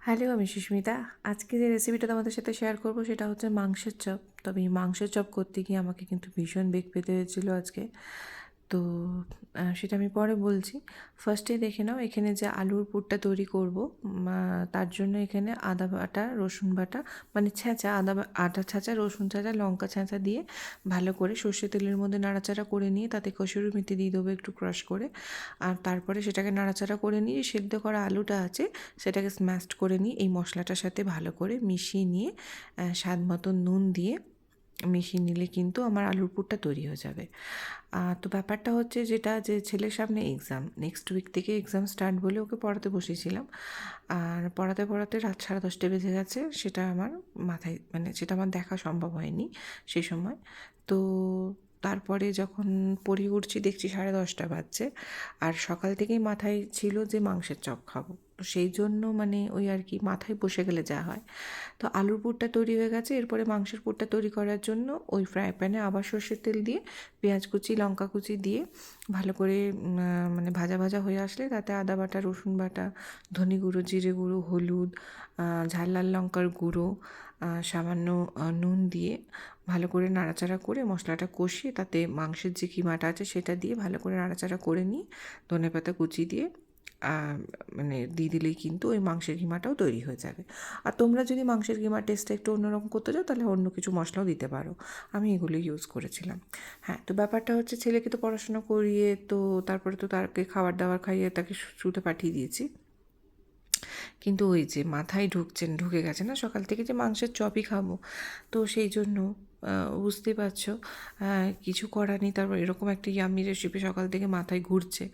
Hello, আমি সুস্মিতা। আজকে যে রেসিপিটা তোমাদের সাথে শেয়ার করব সেটা হচ্ছে মাংসের চপ। তবে এই মাংসের চপ করতে গিয়ে আমাকে কিন্তু ভীষণ বেগ পেতে হয়েছিল আজকে। তো সেটা আমি পরে বলছি। ফার্স্টেই দেখে নাও এখানে যে আলুর পুরটা তৈরি করব, তার জন্য এখানে আদা বাটা, রসুন বাটা, মানে ছেঁচা আদা ছেঁচা, রসুন ছেঁচা, লঙ্কা ছেঁচা দিয়ে ভালো করে সর্ষে তেলের মধ্যে নাড়াচাড়া করে নিয়ে তাতে কসুরি মেথি দিয়ে দেবো একটু ক্রাশ করে। আর তারপরে সেটাকে নাড়াচাড়া করে নিয়ে সেদ্ধ করা আলুটা আছে সেটাকে স্ম্যাশড করে নিয়ে এই মশলাটার সাথে ভালো করে মিশিয়ে নিয়ে স্বাদ মতো নুন দিয়ে মিশিয়ে নিলে কিন্তু আমার আলুর পুরটা তৈরি হয়ে যাবে। তো ব্যাপারটা হচ্ছে যেটা, যে ছেলের সামনে এক্সাম, নেক্সট উইক থেকে এক্সাম স্টার্ট বলে ওকে পড়াতে বসেছিলাম। আর পড়াতে পড়াতে রাত 10:30 বেজে গেছে। সেটা আমার মাথায়, মানে সেটা আমার দেখা সম্ভব হয়নি সেই সময়। তো তারপরে যখন পড়ে উঠছি দেখছি 10:30 বাজছে। আর সকাল থেকেই মাথায় ছিল যে মাংসের চপ খাবো। তো সেই জন্য মানে ওই আর কি, মাথায় বসে গেলে যা হয়। তো আলুর পুরটা তৈরি হয়ে গেছে। এরপরে মাংসের পুরটা তৈরি করার জন্য ওই ফ্রাই প্যানে আবার সর্ষের তেল দিয়ে পেঁয়াজ কুচি, লঙ্কা কুচি দিয়ে ভালো করে মানে ভাজা ভাজা হয়ে আসলে তাতে আদা বাটা, রসুন বাটা, ধনে গুঁড়ো, জিরে গুঁড়ো, হলুদ, ঝাল লাল লঙ্কার গুঁড়ো, সামান্য নুন দিয়ে ভালো করে নাড়াচাড়া করে মশলাটা কষিয়ে তাতে মাংসের যে কিমাটা আছে সেটা দিয়ে ভালো করে নাড়াচাড়া করে নিয়ে ধনেপাতা কুচি দিয়ে মানে দিয়ে দিলেই কিন্তু ওই মাংসের কিমাটাও তৈরি হয়ে যাবে। আর তোমরা যদি মাংসের কিমার টেস্টটা একটু অন্যরকম করতে চাও তাহলে অন্য কিছু মশলাও দিতে পারো। আমি এগুলো ইউজ করেছিলাম। হ্যাঁ, তো ব্যাপারটা হচ্ছে ছেলেকে তো পড়াশোনা করিয়ে তো তারপরে তো তাকে খাবার দাবার খাইয়ে তাকে শুতে পাঠিয়ে দিয়েছি। কিন্তু ওই যে মাথায় ঢুকে গেছে না সকাল থেকে যে মাংসের চপই খাবো। তো সেই জন্য বুঝতেই পারছো, কিছু করার নেই। তারপর এরকম একটা ইয়াম্মি রেসিপি সকাল থেকে মাথায় ঘুরছে।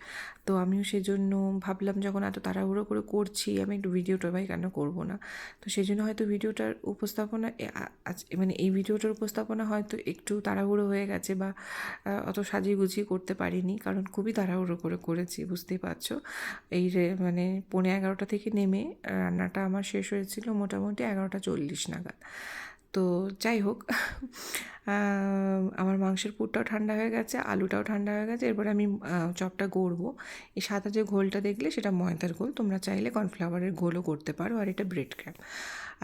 তো আমিও সেই জন্য ভাবলাম, যখন এত তাড়াহুড়ো করে করছি আমি একটু ভিডিওটা ভাই কেন করবো না। তো সেই জন্য হয়তো ভিডিওটার উপস্থাপনা মানে এই ভিডিওটার উপস্থাপনা হয়তো একটু তাড়াহুড়ো হয়ে গেছে, বা অত সাজিয়ে গুছিয়ে করতে পারিনি, কারণ খুবই তাড়াহুড়ো করে করেছি, বুঝতেই পারছো। মানে 11:45 থেকে নেমে রান্নাটা আমার শেষ হয়েছিল মোটামুটি 11:40 নাগাদ। তো যাই হোক, আমার মাংসের পুরটাও ঠান্ডা হয়ে গেছে, আলুটাও ঠান্ডা হয়ে গেছে। এরপরে আমি চপটা গড়বো। এই সাদা যে ঘোলটা দেখলে সেটা ময়দার ঘোল, তোমরা চাইলে কর্নফ্লাওয়ারের ঘোলও করতে পারো, আর এটা ব্রেড ক্র্যাম্ব।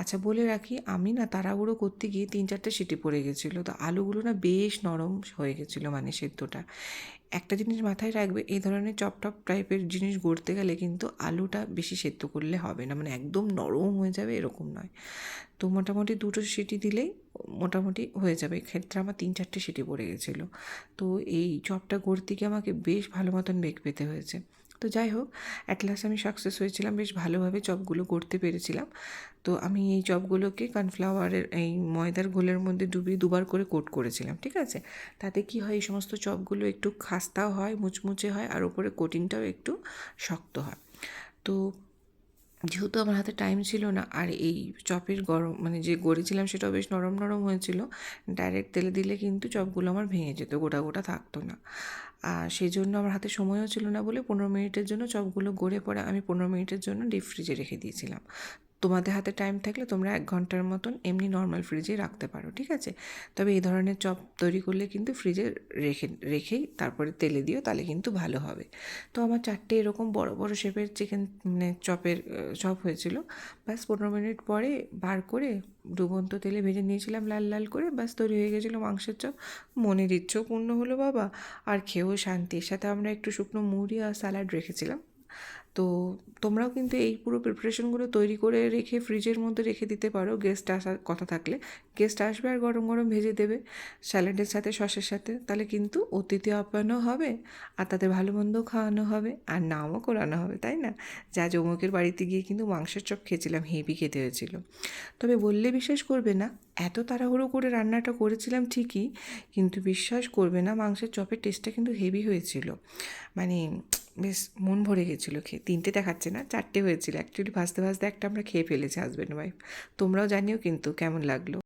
আচ্ছা, বলে রাখি আমি না তাড়াহুড়ো করতে গিয়ে 3-4টে সিটি পড়ে গেছিলো। তো আলুগুলো না বেশ নরম হয়ে গেছিলো, মানে সেদ্ধটা। একটা জিনিস মাথায় রাখবে, এই ধরনের চপ টাইপের জিনিস গড়তে গেলে কিন্তু আলুটা বেশি সেদ্ধ করলে হবে না, মানে একদম নরম হয়ে যাবে এরকম নয়। তো মোটামুটি 2টো সিটি দিলেই মোটামুটি হয়ে যাবে। এক্ষেত্রে আমার 3-4টে সিটি পড়ে গেছিলো। তো এই চপটা গড়তে গিয়ে আমাকে বেশ ভালো মতন বেগ পেতে হয়েছে। তো যাই হোক, অ্যাট লাস্ট আমি সাকসেস হয়েছিলাম, বেশ ভালোভাবে চপগুলো গড়তে পেরেছিলাম। তো আমি এই চপগুলোকে কর্নফ্লাওয়ারের এই ময়দার ঘোলের মধ্যে ডুবিয়ে দুবার করে কোট করেছিলাম, ঠিক আছে। তাতে কি হয়, এই সমস্ত চপগুলো একটু খাস্তাও হয়, মুচমুচে হয়, আর ওপরে কোটিংটাও একটু শক্ত হয়। তো যেহেতু আমার হাতে টাইম ছিল না, আর এই চপের গরম মানে যে গড়েছিলাম সেটাও বেশ নরম নরম হয়েছিল, ডাইরেক্ট তেলে দিলে কিন্তু চপগুলো আমার ভেঙে যেত, গোটা গোটা থাকতো না। আর সেই জন্য আমার হাতে সময়ও ছিল না বলে 15 মিনিটের জন্য চপগুলো গড়ে পরে আমি 15 মিনিটের জন্য ডিপ ফ্রিজে রেখে দিয়েছিলাম। তোমাদের হাতে টাইম থাকলে তোমরা 1 ঘন্টার মতন এমনি নর্মাল ফ্রিজে রাখতে পারো, ঠিক আছে। তবে এই ধরনের চপ তৈরি করলে কিন্তু ফ্রিজে রেখেই তারপরে তেলে দিও, তাহলে কিন্তু ভালো হবে। তো আমার 4টে এরকম বড় বড় শেপের মানে চপ হয়েছিল। ব্যাস 15 মিনিট পরে বার করে ডুবন্ত তেলে ভেজে নিয়েছিলাম লাল লাল করে, ব্যাস তৈরি হয়ে গেছিলো মাংসের চপ। মনের ইচ্ছেও পূর্ণ হলো বাবা, আর খেয়েও শান্তি। এর সাথে আমরা একটু শুকনো মুড়ি আর স্যালাড রেখেছিলাম। তো তোমরাও কিন্তু এই পুরো প্রিপারেশনগুলো তৈরি করে রেখে ফ্রিজের মধ্যে রেখে দিতে পারো, গেস্ট আসার কথা থাকলে। গেস্ট আসবে আর গরম গরম ভেজে দেবে স্যালাডের সাথে, সসের সাথে, তাহলে কিন্তু অতিথি আপ্যায়নও হবে, আর তাদের ভালো মন্দও খাওয়ানো হবে, আর নামও করানো হবে, তাই না। যা যমুকের বাড়িতে গিয়ে কিন্তু মাংসের চপ খেয়েছিলাম, হেভি খেতে হয়েছিল। তবে বললে বিশ্বাস করবে না, এত তাড়াহুড়ো করে রান্নাটা করেছিলাম ঠিকই, কিন্তু বিশ্বাস করবে না, মাংসের চপের টেস্টটা কিন্তু হেভি হয়েছিল। মানে বেশ মন ভরে গেছিলো খেয়ে। 3টে দেখাচ্ছে না, 4টে হয়েছিল অ্যাকচুয়ালি। ভাজতে ভাজতে একটা আমরা খেয়ে ফেলেছি হাজব্যান্ড ওয়াইফ। তোমরাও জানিও কিন্তু কেমন লাগলো।